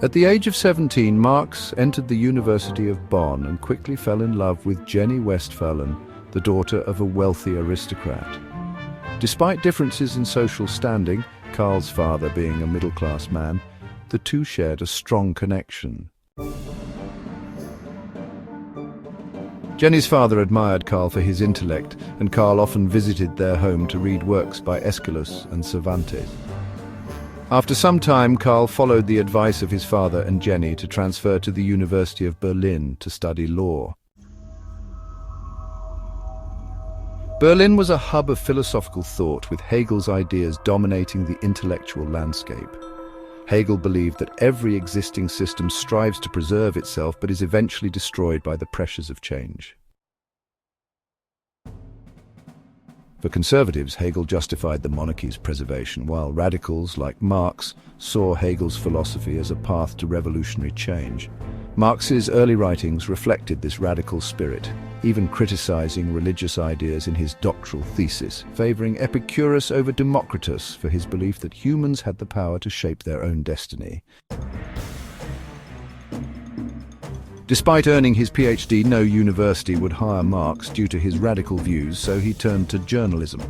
At the age of 17, Marx entered the University of Bonn and quickly fell in love with Jenny Westphalen, the daughter of a wealthy aristocrat. Despite differences in social standing, Karl's father being a middle-class man, the two shared a strong connection. Jenny's father admired Karl for his intellect, and Karl often visited their home to read works by Aeschylus and Cervantes. After some time, Karl followed the advice of his father and Jenny to transfer to the University of Berlin to study law. Berlin was a hub of philosophical thought, with Hegel's ideas dominating the intellectual landscape. Hegel believed that every existing system strives to preserve itself but is eventually destroyed by the pressures of change. For conservatives, Hegel justified the monarchy's preservation, while radicals like Marx saw Hegel's philosophy as a path to revolutionary change. Marx's early writings reflected this radical spirit, even criticizing religious ideas in his doctoral thesis, favoring Epicurus over Democritus for his belief that humans had the power to shape their own destiny. Despite earning his PhD, no university would hire Marx due to his radical views, so he turned to journalism.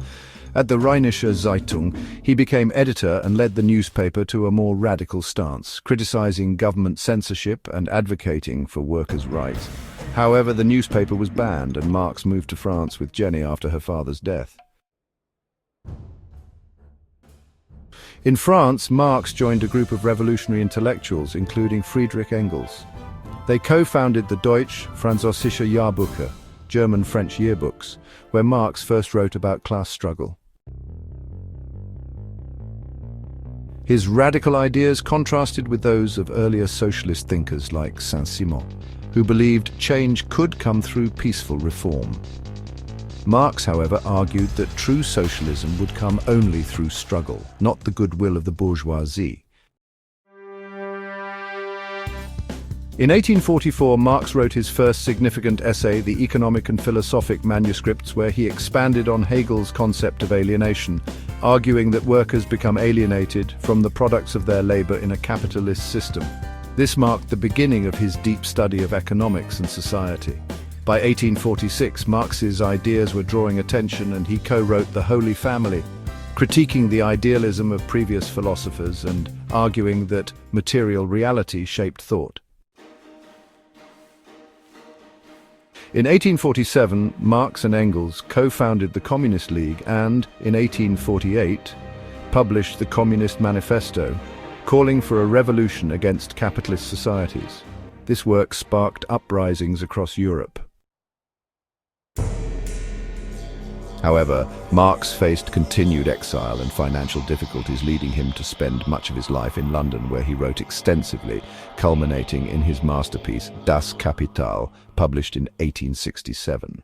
At the Rheinische Zeitung, he became editor and led the newspaper to a more radical stance, criticizing government censorship and advocating for workers' rights. However, the newspaper was banned, and Marx moved to France with Jenny after her father's death. In France, Marx joined a group of revolutionary intellectuals, including Friedrich Engels. They co-founded the Deutsch Französische Jahrbuche, German-French yearbooks, where Marx first wrote about class struggle. His radical ideas contrasted with those of earlier socialist thinkers like Saint-Simon, who believed change could come through peaceful reform. Marx, however, argued that true socialism would come only through struggle, not the goodwill of the bourgeoisie. In 1844, Marx wrote his first significant essay, The Economic and Philosophic Manuscripts, where he expanded on Hegel's concept of alienation, arguing that workers become alienated from the products of their labor in a capitalist system. This marked the beginning of his deep study of economics and society. By 1846, Marx's ideas were drawing attention, and he co-wrote The Holy Family, critiquing the idealism of previous philosophers and arguing that material reality shaped thought. In 1847, Marx and Engels co-founded the Communist League and, in 1848, published the Communist Manifesto, calling for a revolution against capitalist societies. This work sparked uprisings across Europe. However, Marx faced continued exile and financial difficulties, leading him to spend much of his life in London, where he wrote extensively, culminating in his masterpiece, Das Kapital, published in 1867.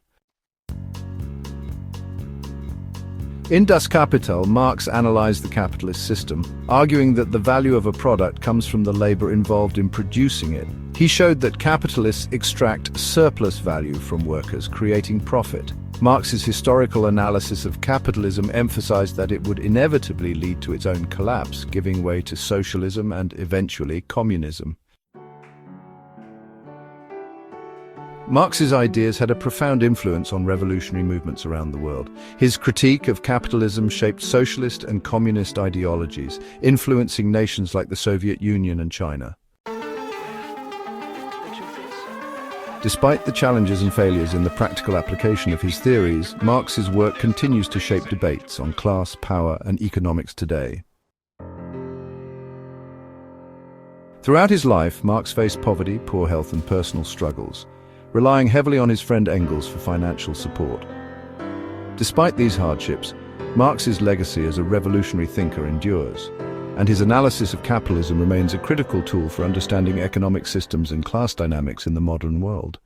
In Das Kapital, Marx analyzed the capitalist system, arguing that the value of a product comes from the labor involved in producing it. He showed that capitalists extract surplus value from workers, creating profit. Marx's historical analysis of capitalism emphasized that it would inevitably lead to its own collapse, giving way to socialism and eventually communism. Marx's ideas had a profound influence on revolutionary movements around the world. His critique of capitalism shaped socialist and communist ideologies, influencing nations like the Soviet Union and China. Despite the challenges and failures in the practical application of his theories, Marx's work continues to shape debates on class, power, and economics today. Throughout his life, Marx faced poverty, poor health, and personal struggles, relying heavily on his friend Engels for financial support. Despite these hardships, Marx's legacy as a revolutionary thinker endures, and his analysis of capitalism remains a critical tool for understanding economic systems and class dynamics in the modern world.